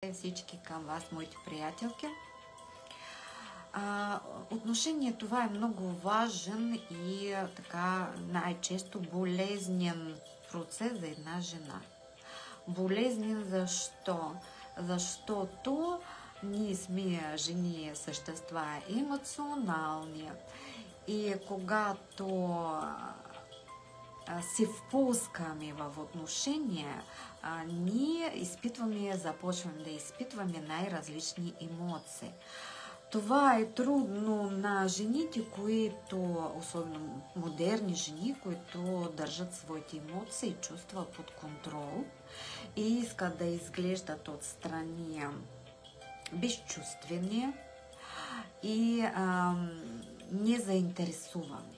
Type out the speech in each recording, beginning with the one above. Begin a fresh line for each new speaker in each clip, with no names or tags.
Всички към вас, моите приятелки. Отношение това е много важен и така най-често болезнен процес за една жена. Болезнен защо? Защото ние сме жени същества емоционални и когато се впускаме в отношения, ние започваме да изпитваме най-различни емоции. Това е трудно на жените, особено модерни жени, които държат своите емоции и чувства под контрол и искат да изглеждат отстрани безчувствени и незаинтересувани.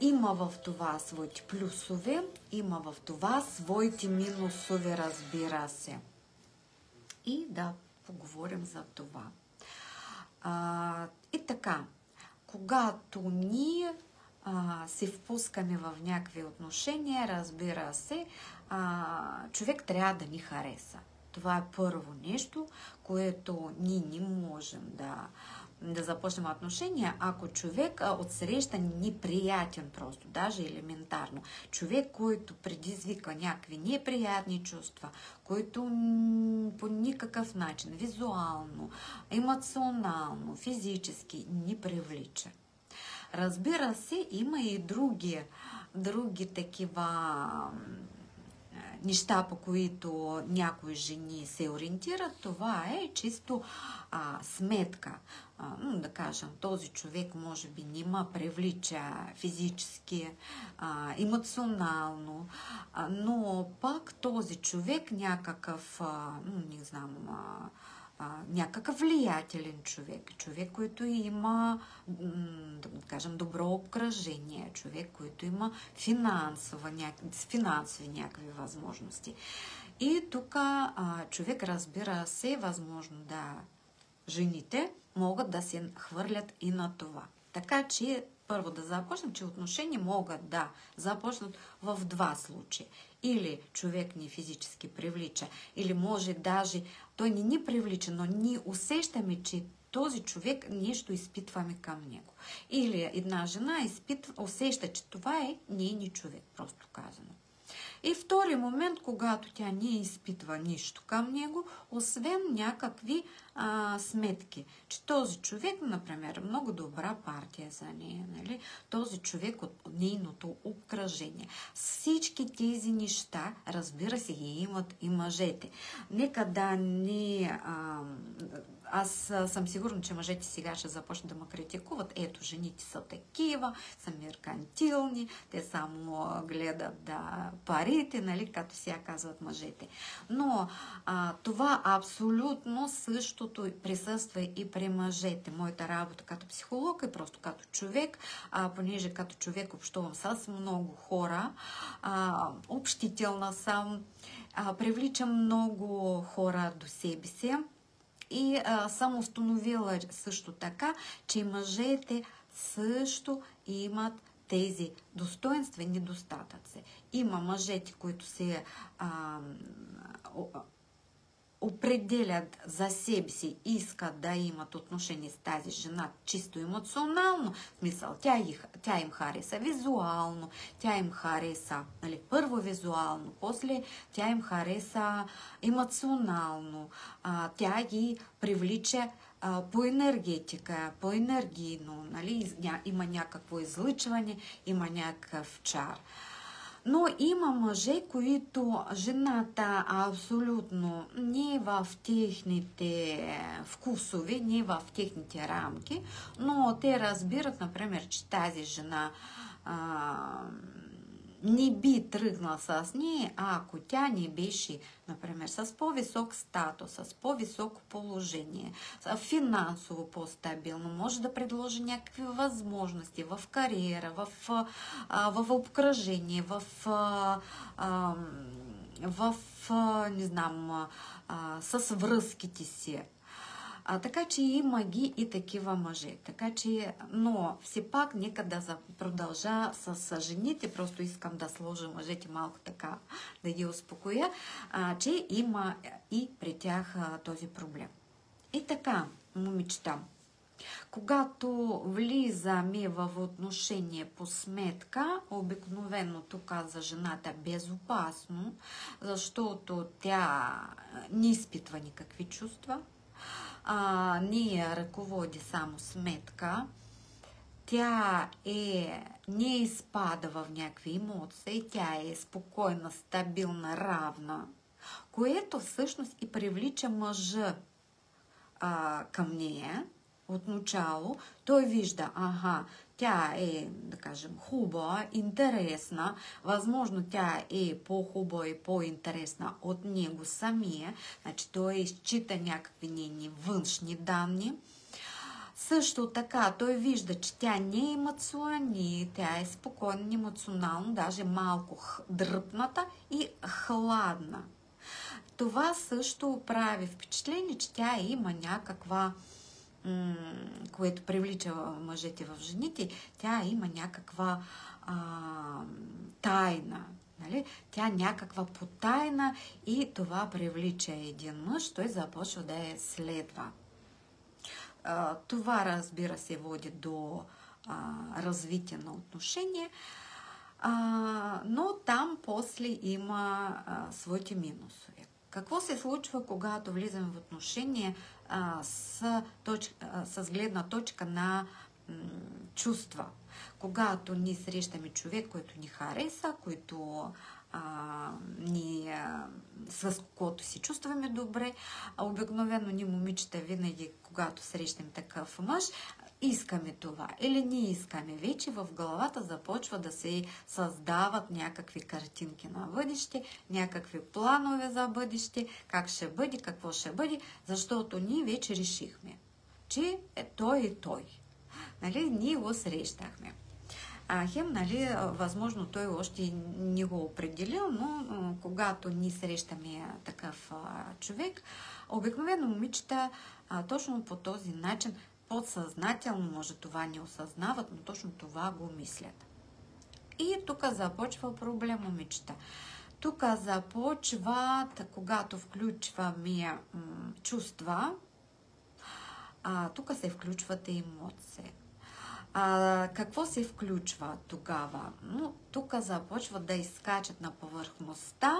Има в това своите плюсове, има в това своите минусове, разбира се. И да поговорим за това. И така, когато ние се впускаме в някакви отношения, разбира се, човек трябва да ни хареса. Това е първо нещо, което ние не можем да започнем отношения, ако човек отсреща неприятен просто, даже елементарно. Човек, който предизвика някакви неприятни чувства, който по никакъв начин, визуално, емоционално, физически ни привлича. Разбира се, има и други такива неща, по които някои жени се ориентират. Това е чисто сметка. Да кажем, този човек може би не ме привлича физически, емоционално, но пак този човек някакъв, не знам, някакъв влиятелен човек, който има, да кажем, добро обкръжение, човек, който има финансови някакви възможности. И тук човек, разбира се, възможно да жените могат да се хвърлят и на това. Така че първо да започнем, че отношения могат да започнат в два случая. Или човек ни физически привлича, или може даже той не ни привлича, но ние усещаме, че този човек нещо изпитваме към него. Или една жена усеща, че това е нейният човек, просто казано. И втори момент, когато тя не изпитва нищо към него, освен някакви сметки, че този човек, например, много добра партия за нея, нали? Този човек от нейното обкръжение. Всички тези неща, разбира се, ги имат и мъжете. Нека да не... Аз съм сигурна, че мъжете сега ще започнат да ме критикуват. Ето, жените са такива, са меркантилни, те само гледат парите, нали, като сега казват мъжете. Но това абсолютно същото присъства и при мъжете. Моята работа като психолог е просто като човек, понеже като човек общувам с много хора, общителна съм, привличам много хора до себе си. И съм установила също така, че мъжете също имат тези достоинства и недостатъци. Има мъжете, които се определят за себе си, искат да имат отношение с тази жена чисто емоционално, в смисъл, тя им хареса визуално, тя им хареса, нали, първо визуално, после тя им хареса емоционално, тя ги привлича по енергетика, по енергийно, нали, има някакво излъчване, има някакъв чар. Но има мъже, които жената абсолютно не в техните вкусове, не в техните рамки, но те разбират, например, че тази жена не би тръгнал с нея, ако тя не беше, например, с по-висок статус, с по-високо положение, финансово по-стабилно, може да предложи някакви възможности в кариера, в обкръжение, не знам, с връзките си. Така че има ги и такива мъже. Така че, но все пак нека да продължа с жените. Просто искам да сложа мъжете малко така, да ги успокоя, че има и при тях този проблем. И така, момичета, когато влизаме в отношение по сметка, обикновено тук за жената безопасно, защото тя не изпитва никакви чувства, не я ръководи само сметка, тя не изпада в някакви емоции, тя е спокойна, стабилна, равна, което всъщност и привлича мъжа към нея. Отначало той вижда, тя е, да кажем, хубава, интересна, възможно тя е по-хубава и по-интересна от него самия, значи той изчита някакви нейни външни данни. Също така той вижда, че тя не е емоционална, тя е спокойна, емоционална, даже малко дръпната и хладна. Това също прави впечатление, че тя има някаква, което привлича мъжете в жените, тя има някаква тайна. Нали? Тя някаква потайна и това привлича един мъж, той започва да я следва. Това, разбира се, води до развитие на отношения, но там после има своите минусове. Какво се случва, когато влизаме в отношение с гледна точка на чувства? Когато ние срещаме човек, който ни хареса, с когото си чувстваме добре, обикновено ние момичета винаги, когато срещаме такъв мъж, искаме това или не искаме. Вече в главата започва да се създават някакви картинки на бъдеще, някакви планове за бъдеще, как ще бъде, какво ще бъде, защото ние вече решихме, че той е той. Нали? Ние го срещахме. Хем, нали, възможно той още не го определил, но когато ние срещаме такъв човек, обикновено момичета точно по този начин, подсъзнателно, може това не осъзнават, но точно това го мислят. И тук започва проблем, момичета. Тук започва, когато включваме чувства, тук се включват емоции. Какво се включва тогава? Тук започват да изкачат на повърхността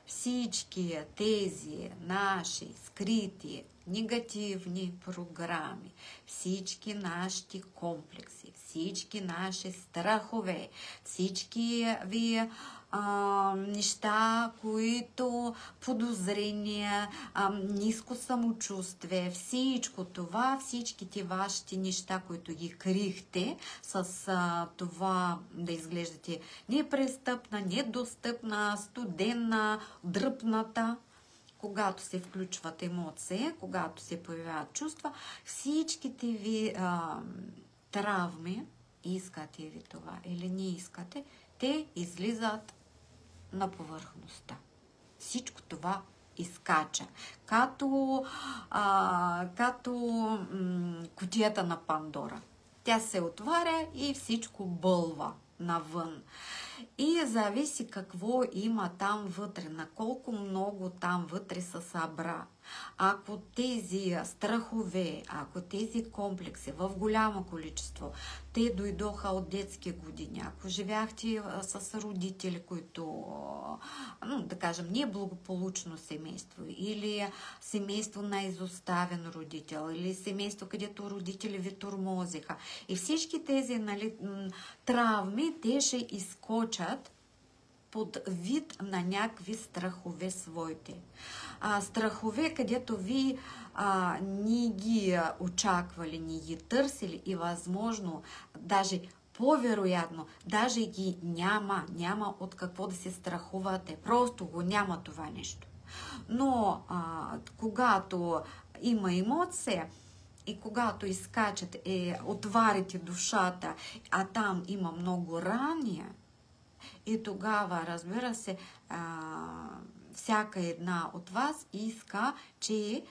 всички тези наши скрити негативни програми, всички наши комплекси, всички наши страхове, всички неща, които подозрения, ниско самочувствие, всичко това, всичките вашите неща, които ги крихте с това да изглеждате непрестъпна, недостъпна, студена, дръпната, когато се включват емоции, когато се появяват чувства, всичките ви травми, искате ви това или не искате, те излизат на повърхността. Всичко това изкача. Като кутията на Пандора. Тя се отваря и всичко бълва навън. И зависи какво има там вътре, на колко много там вътре се събра. Ако тези страхове, ако тези комплекси в голямо количество, те дойдоха от детски години, ако живяхте с родители, които, да кажем, не е благополучно семейство, или семейство на изоставен родител, или семейство, където родители ви тормозиха, и всички тези травми, те ще изкочат под вид на някакви страхове своите. Страхове, където ви не ги очаквали, не ги търсили и възможно, даже по-вероятно, даже ги няма от какво да се страхувате. Просто го няма това нещо. Но когато има емоция, и когато изкачат, отварите душата, а там има много рани, и тогава, разбира се, всяка една от вас иска, че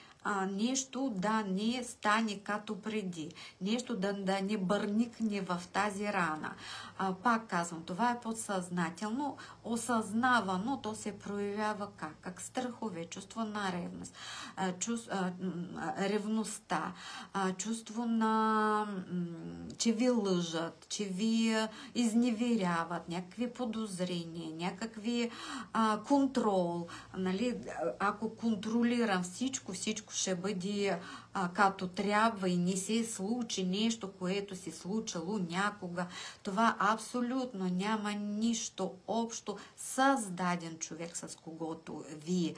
нещо да не стане като преди, нещо да не бърникне в тази рана. Пак казвам, това е подсъзнателно, осъзнавано, то се проявява как страхове, чувство на ревност, ревността, чувство на, че ви лъжат, че ви изневеряват, някакви подозрения, някакви контрол. Нали? Ако контролирам всичко ще бъде като трябва и не се случи нещо, което се случило някога. Това абсолютно няма нищо общо с даден човек, с когото вие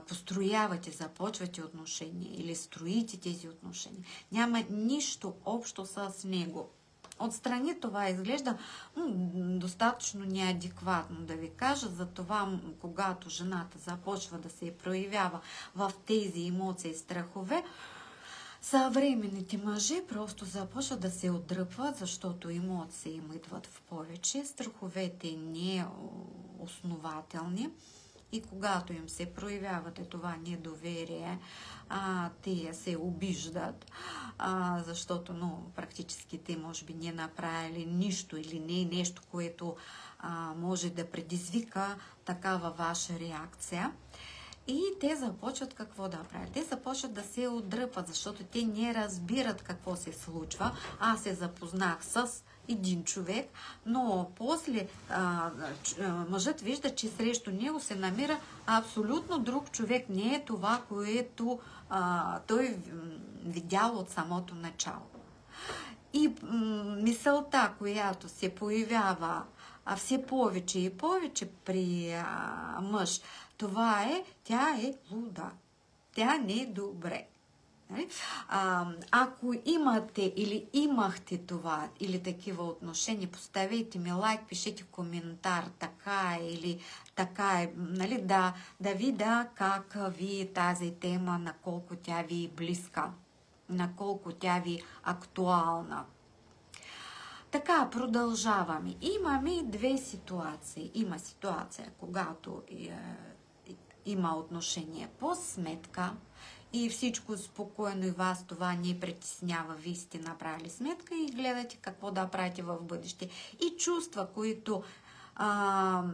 построявате, започвате отношения или строите тези отношения. Няма нищо общо с него. Отстрани това изглежда достатъчно неадекватно, да ви кажа. Затова, когато жената започва да се проявява в тези емоции и страхове, съвременните мъже просто започват да се отдръпват, защото емоции им идват в повече, страховете не основателни. И когато им се проявявате това недоверие, те се обиждат, защото практически те може би не направили нищо или не е нещо, което може да предизвика такава ваша реакция. И те започват какво да правят? Те започват да се отдръпват, защото те не разбират какво се случва. Аз се запознах с един човек, но после мъжът вижда, че срещу него се намира абсолютно друг човек. Не е това, което той видял от самото начало. И мисълта, която се появява все повече и повече при мъж, това е, тя е луда. Тя не е добре. Ако имате или имахте това или такива отношения, поставете ми лайк, пишете коментар, така е или така е, нали, да видя как ви тази тема, наколко тя ви е близка, наколко тя ви е актуална. Така, продължаваме. Имаме две ситуации. Има ситуация, когато има отношение по сметка и всичко спокойно и вас това не притеснява. Вие сте направили сметка и гледате какво да правите в бъдеще. И чувства, които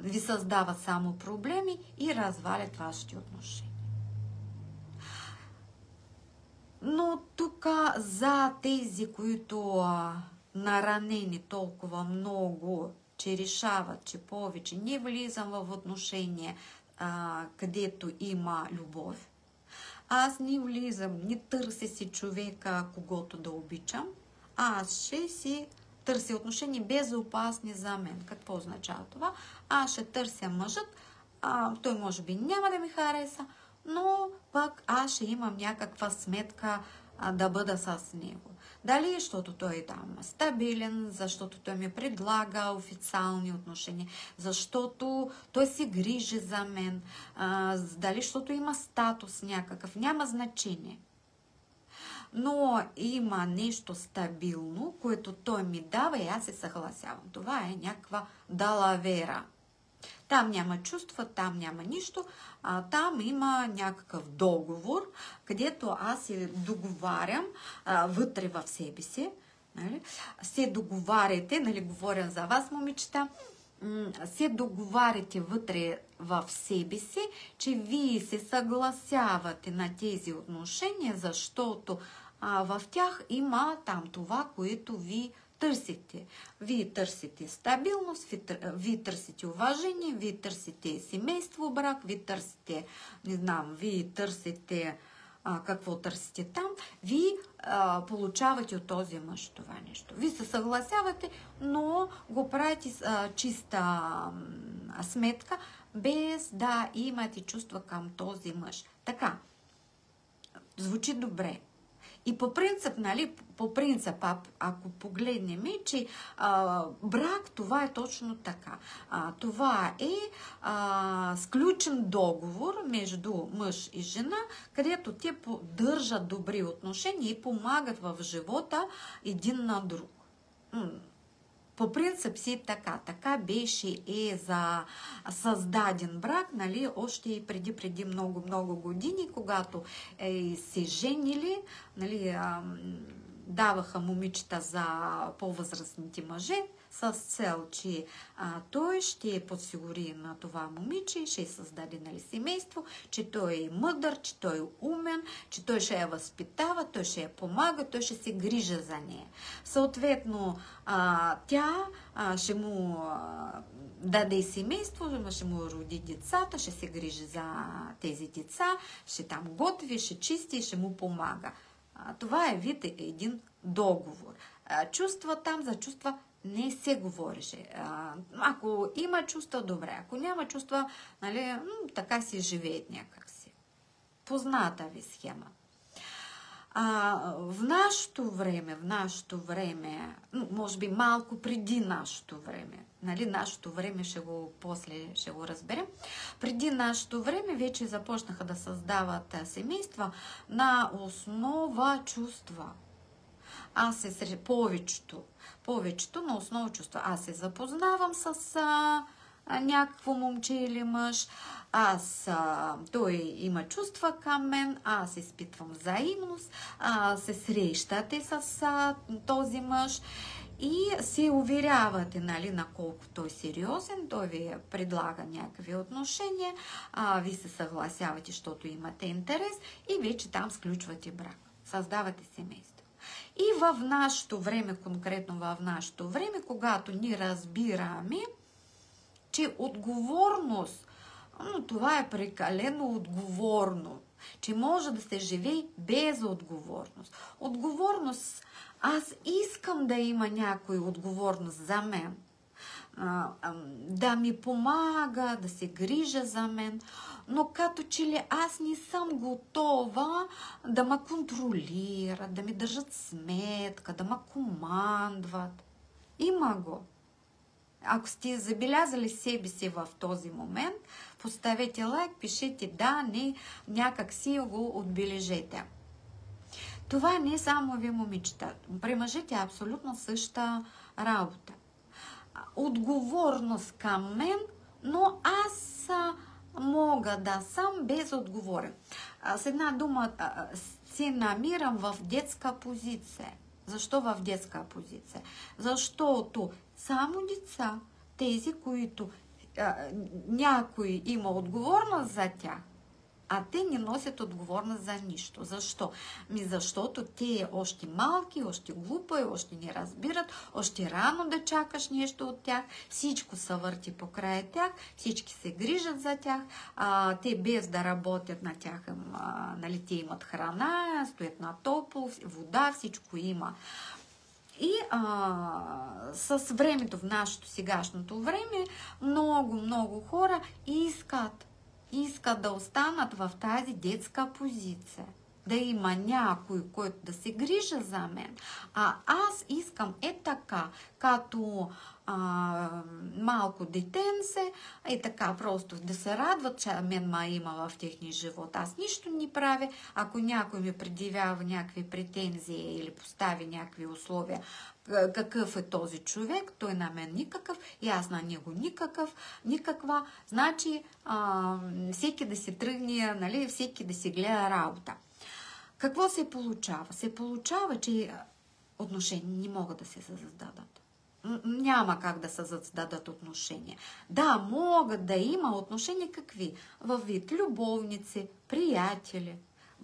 ви създават само проблеми и развалят вашите отношения. Но тук за тези, които наранени толкова много, че решават, че повече не влизам в отношение, където има любов. Аз не влизам, не търся си човека, когото да обичам. Аз ще си търся отношения безопасни за мен. Какво означава това? Аз ще търся мъжът, той може би няма да ми хареса, но пък аз ще имам някаква сметка да бъда с него. Дали защото той е там стабилен, защото той ми предлага официални отношения, защото той се грижи за мен, дали защото има статус някакъв, няма значение. Но има нещо стабилно, което той ми дава и аз се съгласявам. Това е някаква далавера. Там няма чувства, там няма нищо, там има някакъв договор, където аз се договарям вътре в себе си. Нали? Се договаряте, нали, говоря за вас, момичета, се договаряте вътре в себе си, че вие се съгласявате на тези отношения, защото в тях има там това, което ви търсите. Вие търсите стабилност, вие търсите уважение, вие търсите семейство, брак, вие търсите, не знам, вие търсите какво търсите там, вие получавате от този мъж това нещо. Вие се съгласявате, но го правите чиста сметка, без да имате чувства към този мъж. Така, звучи добре. И по принцип, нали, ако погледнем, че брак, това е точно така. Това е сключен договор между мъж и жена, където те поддържат добри отношения и помагат в живота един на друг. По принцип си така. Така беше и за създаден брак, нали, още и преди много години, когато се женили, нали, даваха момичета за по-възрастните мъже, с цел, че той ще подсигури на това момиче, ще създаде, нали, семейство, че той е мъдър, че той е умен, че той ще я възпитава, той ще я помага, той ще се грижа за нея. Съответно, тя ще му даде семейство, ще му роди децата, ще се грижи за тези деца, ще там готви, ще чисти, ще му помага. Това е вид един договор. Чувства там, за чувства не се говореше. Ако има чувства, добре. Ако няма чувства, нали, така си живеят някакси. Позната ви схема. В нашето време, може би малко преди нашето време, нали, нашето време после ще го разберем, преди нашето време вече започнаха да създават семейства на основа чувства. Повечето на основа чувства. Аз се запознавам с някакво момче или мъж, той има чувства към мен, аз изпитвам взаимност, се срещате с този мъж и се уверявате, нали, наколко той е сериозен, той ви предлага някакви отношения, ви се съгласявате, защото имате интерес и вече там сключвате брак, създавате семейство. И в нашето време, конкретно в нашето време, когато ни разбираме, че отговорност, но това е прекалено отговорно, че може да се живее без отговорност. Отговорност, аз искам да има някой отговорност за мен, да ми помага, да се грижа за мен, но като че ли аз не съм готова да ме контролират, да ми държат сметка, да ме командват. Има го. Ако сте забелязали себе си в този момент, поставете лайк, пишете да, не, някак си го отбележете. Това не е само ви, момичета. При мъжете е абсолютно същата работа. Отговорност към мен, но аз мога да съм безотговорен. С една дума се намирам в детска позиция. Защо в детска позиция? Защото само деца, тези, които някой има отговорност за тях, а те не носят отговорност за нищо. Защо? Защото те още малки, още глупи, още не разбират, още рано да чакаш нещо от тях, всичко се върти покрай тях, всички се грижат за тях, те без да работят на тях, нали, те имат храна, стоят на топло, вода, всичко има. И с времето, в нашето сегашното време, много хора искат да останат в тази детска позиция. Да има някой, който да се грижа за мен. А аз искам така, като малко детенце, така просто да се радват, че мен ма има в техния живот. Аз нищо не правя. Ако някой ми предявява някакви претензии или постави някакви условия, какъв е този човек, той на мен никакъв и аз на него никаква. Значи всеки да се тръгне, нали, всеки да си гледа работа. Какво се получава? Се получава, че отношения не могат да се създадат. Няма как да се създадат отношения. Да, могат да има отношения какви? Във вид любовници, приятели.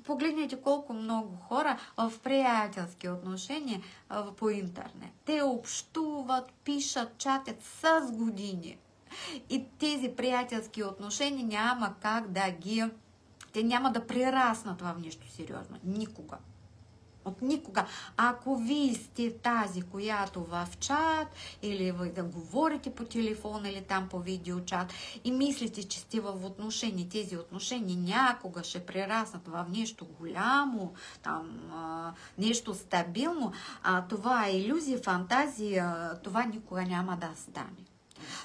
Погледнете колко много хора в приятелски отношения по интернет. Те общуват, пишат, чатят с години. И тези приятелски отношения няма как те няма да прераснат в нещо сериозно. Никога. От никога. Ако вие сте тази, която в чат, или ви да говорите по телефон, или там по видеочат, и мислите, че сте в отношения, тези отношения някога ще прераснат в нещо голямо, нещо стабилно, това е илюзия, фантазия, това никога няма да стане.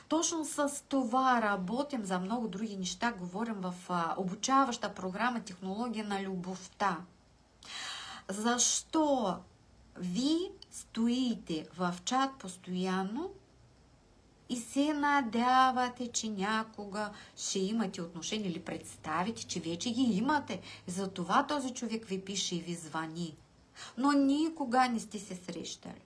Точно с това работим, за много други неща говорим в обучаваща програма Технология на любовта. Защо ви стоите в чат постоянно и се надявате, че някога ще имате отношения или представите, че вече ги имате. Затова този човек ви пише и ви звъни. Но никога не сте се срещали.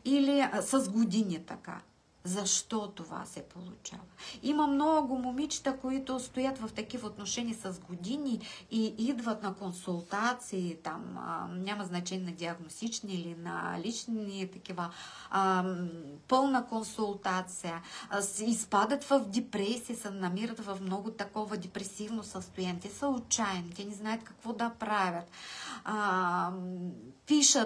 Или с години така. Защо това се получава? Има много момичета, които стоят в такива отношения с години и идват на консултации, там няма значение на диагностични или на лични такива, пълна консултация, изпадат в депресия, се намират в много такова депресивно състояние. Те са отчаяни, те не знаят какво да правят.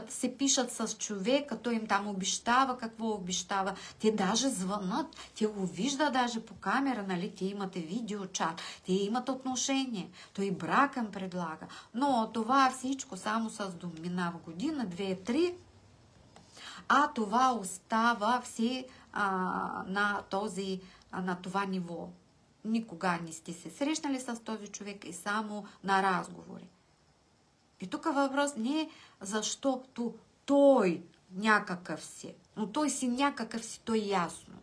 се пишат с човека, той им там обещава какво обещава. Те даже звънат, те го виждат даже по камера, нали, те имате видеочат, те имат отношение, той брак им предлага. Но това всичко само с думи. Минава година, 2-3, а това остава все на това ниво. Никога не сте се срещнали с този човек и само на разговори. И тук въпрос не е защото той някакъв си, но той си някакъв си, той ясно.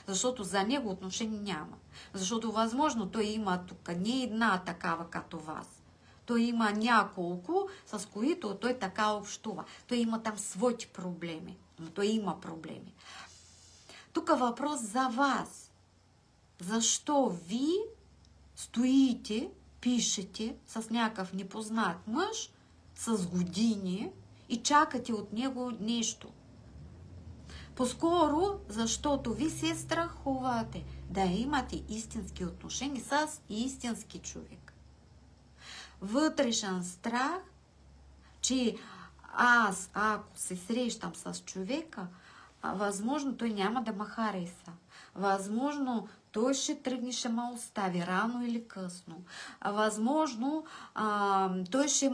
Защото за него отношение няма. Защото възможно той има тук не една такава като вас. Той има няколко, с които той така общува. Той има там своите проблеми, но той има проблеми. Тук въпрос за вас. Защо ви стоите, пишете с някакъв непознат мъж с години и чакате от него нещо? По-скоро, защото ви се страхувате да имате истински отношения с истински човек. Вътрешен страх, че аз, ако се срещам с човека, възможно той няма да ме хареса. Възможно той ще тръгне, ще ме остави рано или късно. Възможно той ще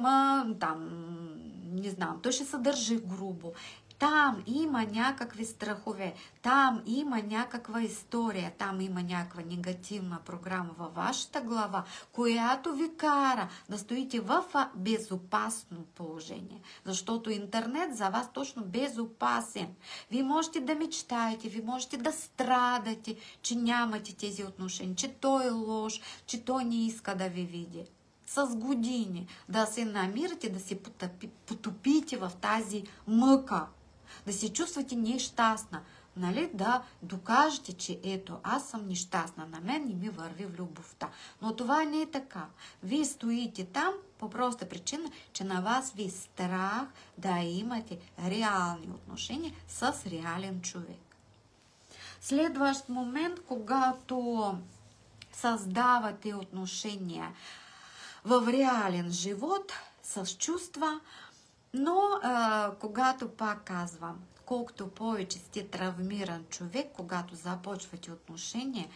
не знам, той ще се държи грубо. Там има някакви страхове, там има някаква история, там има някаква негативна програма във вашата глава, която ви кара да стоите в безопасно положение. Защото интернет за вас точно безопасен. Вие можете да мечтаете, вие можете да страдате, че нямате тези отношения, че той е лош, че той не иска да ви види. С години да се намирате, да се потопите в тази мъка, да се чувствате нещастна, нали? Да докажете, че ето, аз съм нещастна, на мен не ми върви в любовта. Но това не е така. Вие стоите там по проста причина, че на вас ви е страх да имате реални отношения с реален човек. Следващ момент, когато създавате отношения в реален живот с чувства, но когато, пак казвам, колкото повече сте травмиран човек, когато започвате отношения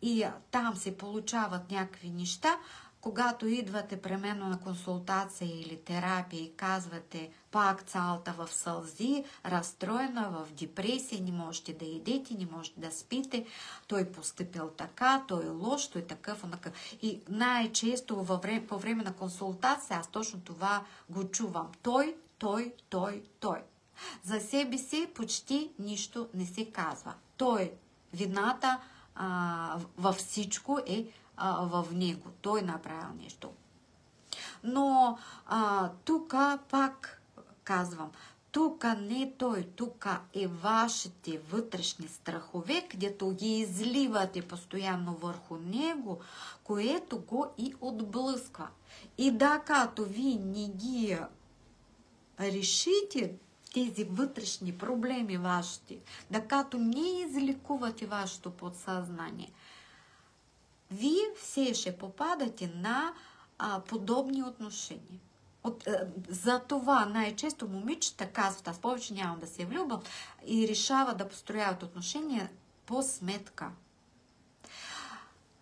и там се получават някакви неща, когато идвате пременно на консултация или терапия и казвате пак цялата в сълзи, разстроена, в депресия, не можете да идете, не можете да спите, той постъпил така, той е лош, той е такъв, онакъв. И най-често по време на консултация аз точно това го чувам. Той. За себе си почти нищо не се казва. Вината във всичко е в него. Той направил нещо. Но тук пак казвам, тук не той, тук е вашите вътрешни страхове, където ги изливате постоянно върху него, което го и отблъсква. И да, като ви не ги решите тези вътрешни проблеми вашите, да като не излекувате вашето подсъзнание, вие все ще попадате на подобни отношения. За това най-често момичета казват, аз повече нямам да се влюбвам, и решават да построяват отношения по сметка.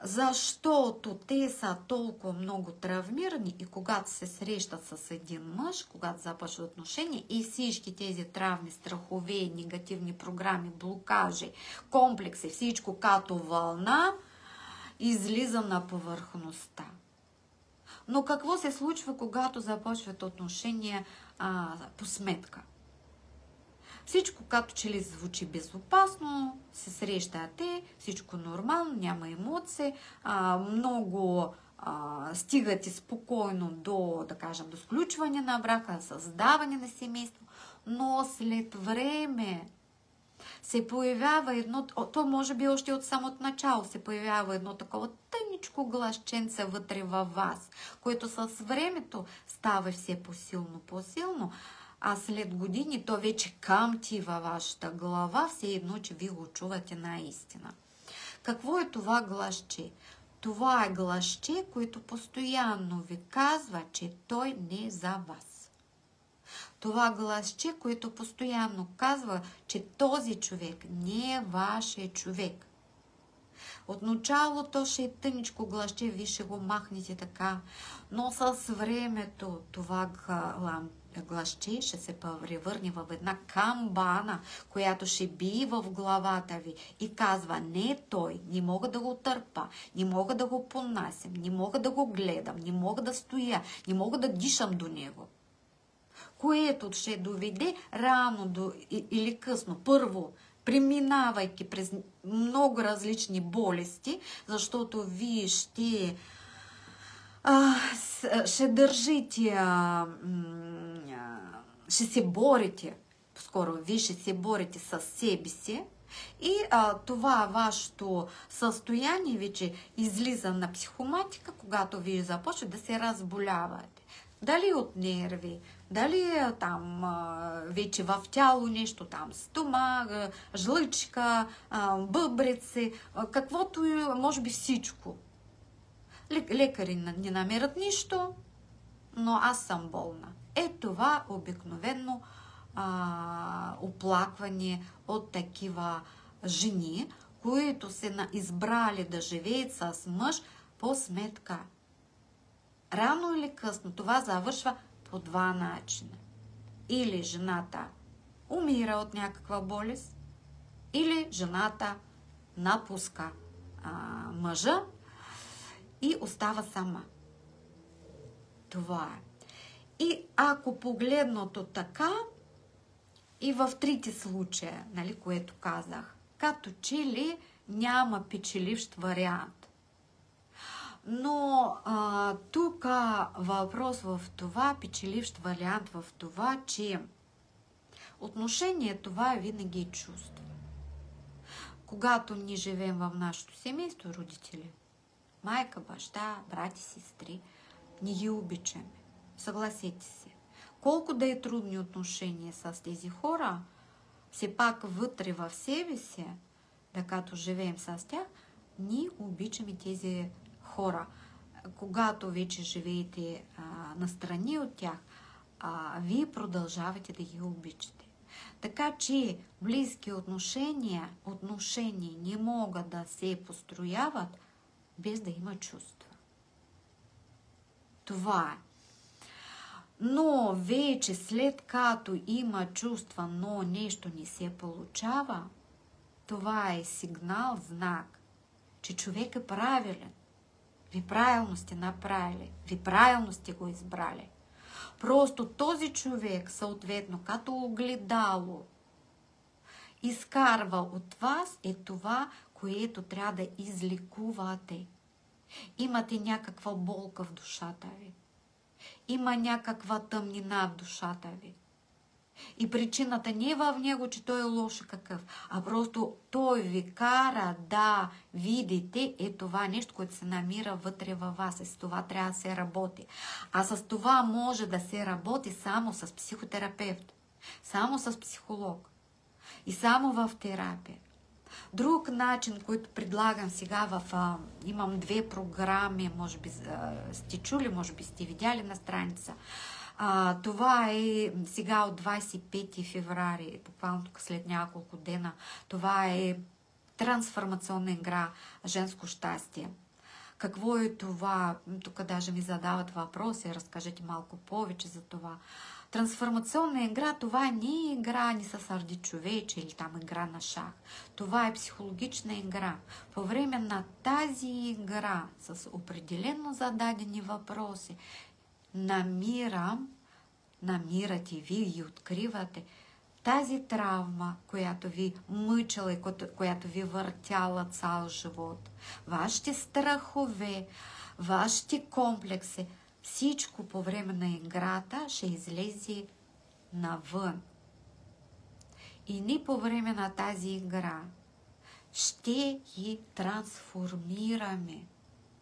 Защото те са толкова много травмирани и когато се срещат с един мъж, когато започват отношения и всички тези травми, страхове, негативни програми, блокажи, комплекси, всичко като вълна, излиза на повърхността. Но какво се случва, когато започват отношения по сметка? Всичко като че ли звучи безопасно, се срещате, всичко нормално, няма емоции, много стигате спокойно до, да кажем, до сключване на брака, създаване на семейство, но след време се появява едно, то може би още от самото начало се появява едно такова тъничко гласченце вътре във вас, което с времето става все по-силно, а след години то вече камти във вашата глава, все едно, че ви го чувате наистина. Какво е това гласче? Това е гласче, което постоянно ви казва, че той не е за вас. Това гласче, което постоянно казва, че този човек не е вашия човек. Отначало то ще е тъничко гласче, вие ще го махнете така, но с времето това гласче ще се превърне в една камбана, която ще бие в главата ви и казва: не той, не мога да го търпа, не мога да го понасям, не мога да го гледам, не мога да стоя, не мога да дишам до него. Което ще доведе рано или късно, първо, преминавайки през много различни болести, защото вие ще държите, ще се борите, по-скоро вие ще се борите с себе си и това вашето състояние вече излиза на психоматика, когато вие започвате да се разболявате. Дали от нерви, дали там вече в тяло нещо, там стомах, жлъчка, бъбреци, каквото може би всичко. Лекари не намерят нищо, но аз съм болна. Това обикновено оплакване от такива жени, които се избрали да живеят с мъж по сметка. Рано или късно това завършва по два начина. Или жената умира от някаква болест, или жената напуска мъжа и остава сама. Това е. И ако погледното така, и в трите случая, нали, което казах, като че ли няма печеливш вариант. Но тук въпрос в това, печеливш вариант в това, че отношение това е винаги чувство. Когато ние живеем в нашето семейство, родители, майка, баща, брати, сестри, ние ги обичаме. Съгласете се. Колко да е трудни отношения с тези хора, все пак вътре в себе си, да като живеем с тях, ние обичаме тези хора. Когато вече живеете настрани от тях, вие продължавате да ги обичате. Така че близки отношения не могат да се построяват без да има чувства. Това е. Но вече след като има чувства, но нещо не се получава, това е сигнал, знак, че човек е правилен. Ви правилно сте направили, ви правилно сте го избрали. Просто този човек, съответно, като огледало, изкарва от вас това, което трябва да излекувате. Имате някаква болка в душата ви. Има някаква тъмнина в душата ви. И причината не е в него, че той е лош какъв, а просто той ви кара да видите това нещо, което се намира вътре във вас. И с това трябва да се работи. А с това може да се работи само с психотерапевт, само с психолог и само в терапия. Друг начин, който предлагам сега имам 2 програми, може би сте чули, може би сте видяли на страница. Това е сега от 25 февруари, буквално тук след няколко дена. Това е трансформационна игра «Женско щастие», Какво е това? Тук даже ми задават въпроси, разкажете малко повече за това. Трансформационна игра, това не е игра ни с ардичовече или там игра на шах. Това е психологична игра. По време на тази игра с определено зададени въпроси намирате ви и откривате тази травма, която ви мъчила и която ви въртяла цял живот. Вашите страхове, вашите комплекси, всичко по време на играта ще излезе навън. И ние по време на тази игра ще ги трансформираме,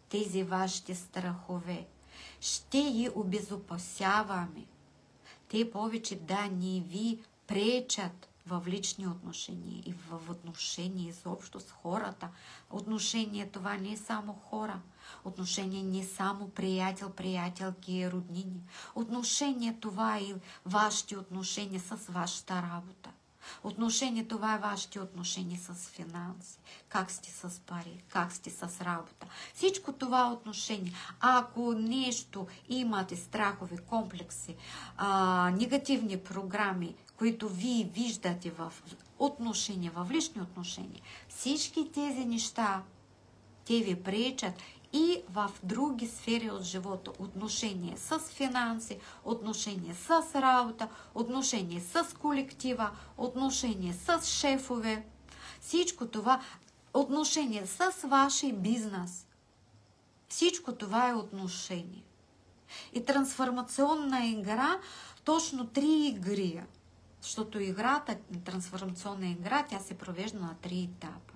тези вашите страхове. Ще ги обезопасяваме. Те повече да не ви пречат в лични отношения и в отношения изобщо с хората. Отношение това не е само хора. Отношение не е само приятел, приятелки и роднини. Отношение това е вашите отношения с вашата работа. Отношение това е вашите отношения с финанси. Как сте с пари, как сте с работа. Всичко това отношение. Ако нещо имате страхови, комплекси, негативни програми, които вие виждате в отношения, в лични отношения, всички тези неща, те ви пречат и в други сфери от живота. Отношение с финанси, отношение с работа, отношение с колектива, отношение с шефове. Всичко това, отношение с вашия бизнес. Всичко това е отношение. И трансформационна игра, точно 3 игри. Защото играта, трансформационна игра, тя се провежда на 3 етапа.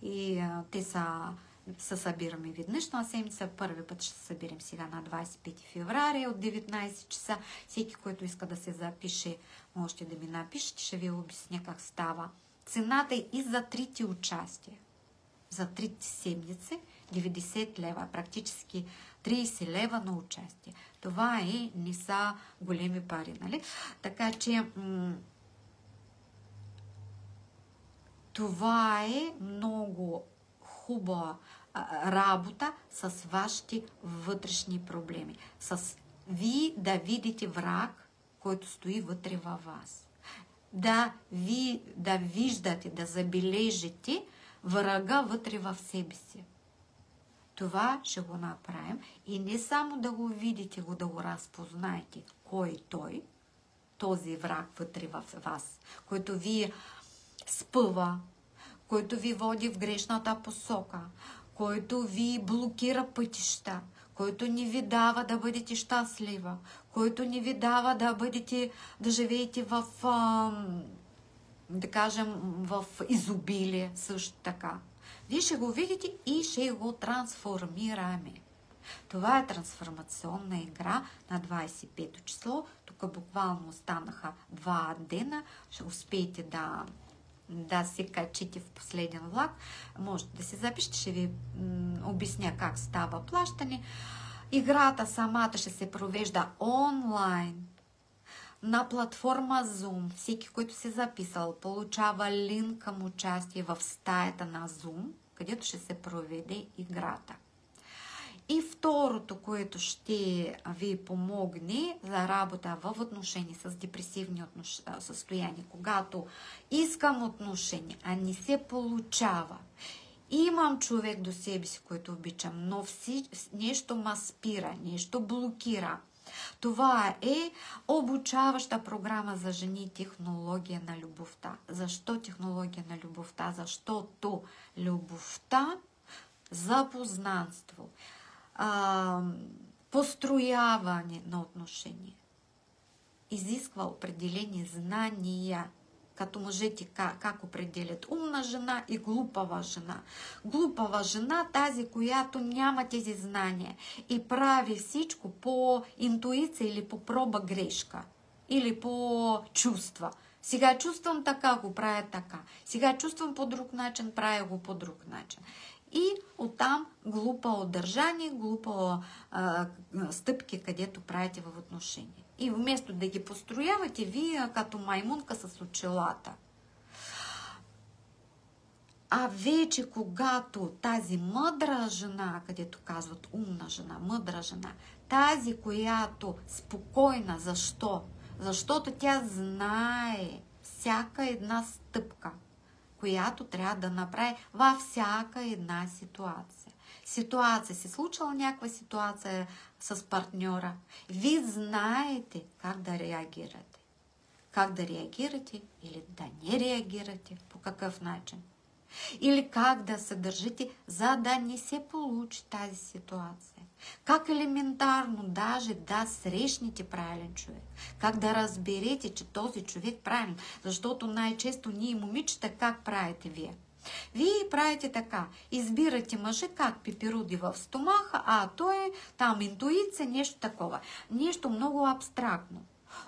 И те се събираме веднъж на седмица. Първи път ще се съберем сега на 25 феврари от 19 часа. Всеки, който иска да се запише, можете да ми напишете, ще ви обясня как става. Цената е и за 3 участия. За 3 седмици 90 лева, практически 30 лева на участие. Това не са големи пари, нали? Така че това е много хубава работа с вашите вътрешни проблеми. С вие да видите враг, който стои вътре във вас. Да виждате, да забележите врага вътре в себе си. Това ще го направим и не само да го видите, да го разпознаете. Кой е той? Този враг вътре в вас, който ви спъва, който ви води в грешната посока, който ви блокира пътища, който не ви дава да бъдете щастлива, който не ви дава да живеете в, да кажем, в изобилие също така. Вие ще го видите и ще го трансформираме. Това е трансформационна игра на 25 число. Тук буквално останаха 2 дена. Ще успеете да се качите в последен влак. Можете да се запишете, ще ви обясня как става плащане. Играта самата ще се провежда онлайн на платформа Zoom. Всеки, който се записал, получава линк към участие в стаята на Zoom, където ще се проведе играта. И второто, което ще ви помогне за работа в отношения с депресивни състояния, когато искам отношения, а не се получава. Имам човек до себе си, който обичам, но нещо ма спира, нещо блокира. Това е обучаваща програма за жени технология на любовта. Защо технология на любовта? Защото любовта за познанство, построяване на отношения изисква определени знания, като мъжете как определят умна жена и глупава жена. Глупава жена, тази, която няма тези знания и прави всичко по интуиция или по проба грешка, или по чувства. Сега чувствам така, го правя така. Сега чувствам по друг начин, правя го по друг начин. И оттам глупаво държание, глупаво стъпки, където правите в отношения. И вместо да ги построявате, вие като маймунка с очилата. А вече когато тази мъдра жена, където казват умна жена, мъдра жена, тази, която спокойна, защо? Защото тя знае всяка една стъпка, която трябва да направи във всяка една ситуация. Ситуация, се случила някаква ситуация с партньора, вие знаете как да реагирате. Как да реагирате или да не реагирате, по какъв начин. Или как да се държите, за да не се получи тази ситуация. Как елементарно даже да срещнете правилен човек. Как да разберете, че този човек правилен. Защото най-често ние момичета как правите вие? Вие правите така. Избирате мъже как пеперуди в стомаха, а той там интуиция, нещо такова. Нещо много абстрактно.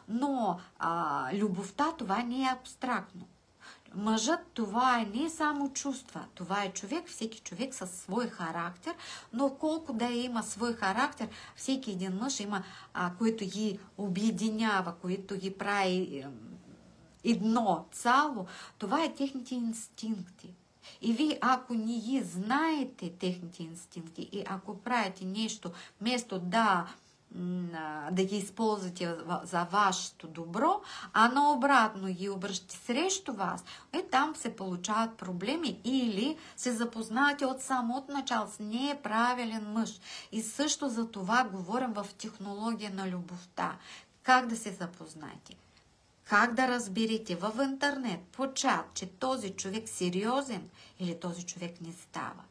Но любовта това не е абстрактно. Мъжът това е не само чувства, това е човек, всеки човек със свой характер, но колко да има свой характер, всеки един мъж има, който ги обединява, който ги прави едно цяло, това е техните инстинкти. И вие, ако не ги знаете техните инстинкти и ако правите нещо, вместо да ги използвате за вашето добро, а наобратно ги обръщате срещу вас, там се получават проблеми или се запознавате от самото начало с неправилен мъж. И също за това говорим в технология на любовта. Как да се запознаете? Как да разберете в интернет, по чат, че този човек сериозен или този човек не става?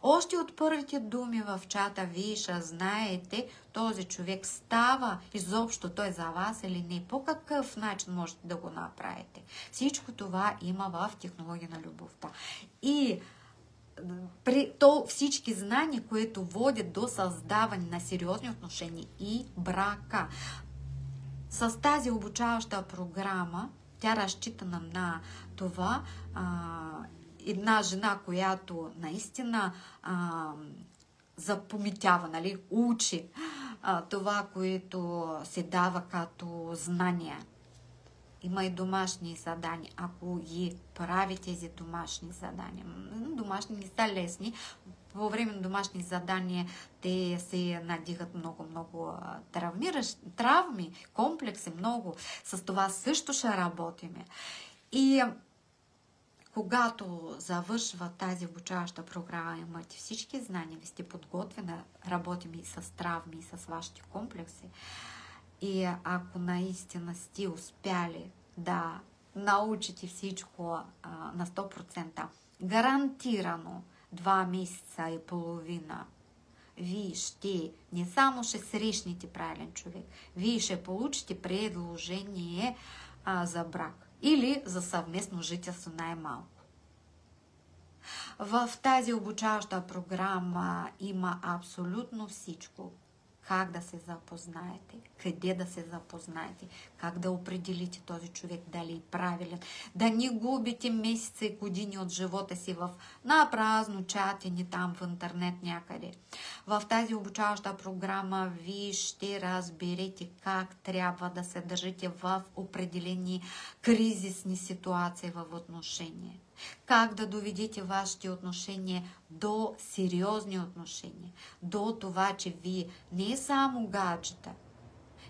Още от първите думи в чата вие ще знаете този човек става изобщо той за вас или не. По какъв начин можете да го направите? Всичко това има в технология на любовта. И при всички знания, които водят до създаване на сериозни отношения и брака. С тази обучаваща програма, тя разчитана на това, една жена, която наистина запомитява, нали, учи това, което се дава като знания. Има и домашни задания. Ако ги прави тези домашни задания, домашни не са лесни, по време на домашни задания те се надигат много травми, комплекси много. С това също ще работиме. И когато завършва тази обучаваща програма, имате всички знания, ви сте подготвени, работим и с травми, и с вашите комплекси. И ако наистина сте успяли да научите всичко на 100%, гарантирано 2 месеца и половина, вие не само ще срещнете правилен човек, вие ще получите предложение за брак или за съвместно жителство най-малко. В тази обучаваща програма има абсолютно всичко. Как да се запознаете, къде да се запознаете, как да определите този човек дали е правилен, да не губите месеци и години от живота си в напразно чатене там в интернет някъде. В тази обучаваща програма вие ще разберете как трябва да се държите в определени кризисни ситуации в отношения. Как да доведете вашите отношения до сериозни отношения, до това, че вие не само гаджета,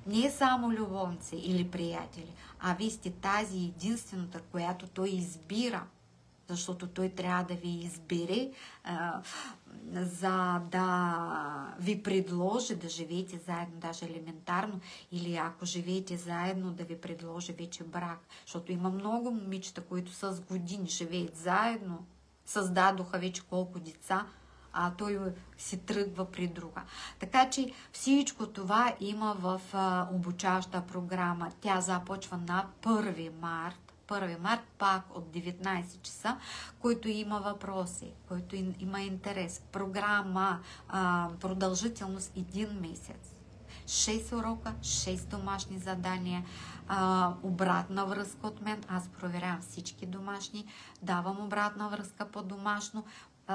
не само любовници или приятели, а вие сте тази единствената, която той избира, защото той трябва да ви избере, за да ви предложи да живеете заедно, даже елементарно, или ако живеете заедно, да ви предложи вече брак. Защото има много момичета, които с години живеят заедно, създадоха вече колко деца, а той си тръгва при друга. Така че всичко това има в обучаваща програма. Тя започва на 1 март. 1 март пак от 19 часа, който има въпроси, който има интерес. Програма, продължителност 1 месец. 6 урока, 6 домашни задания, обратна връзка от мен. Аз проверявам всички домашни, давам обратна връзка по домашно.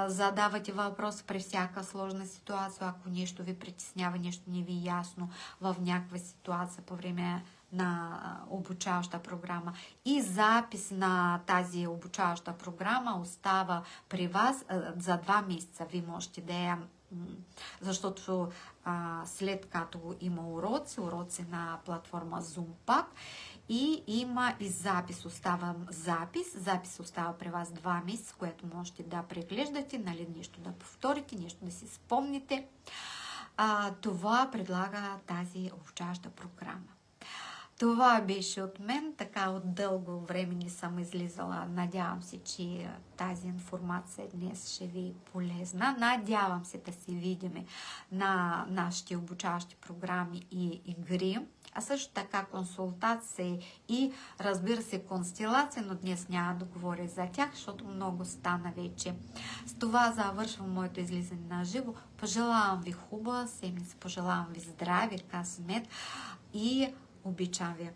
Задавате въпрос при всяка сложна ситуация, ако нещо ви притеснява, нещо не ви е ясно в някаква ситуация по време на обучаваща програма и запис на тази обучаваща програма остава при вас за 2 месеца. Ви можете да я, защото след като има уроци на платформа Zoom пак, и има и запис. Запис остава при вас 2 месеца, което можете да преглеждате, нали, нещо да повторите, нещо да си спомните. Това предлага тази обучаваща програма. Това беше от мен. Така от дълго време не съм излизала. Надявам се, че тази информация днес ще ви е полезна. Надявам се да се видим на нашите обучаващи програми и игри. А също така консултации и, разбира се, констелации, но днес няма да говоря за тях, защото много стана вече. С това завършвам моето излизане на живо. Пожелавам ви хубава седмица, пожелавам ви здраве, късмет и обичам ви.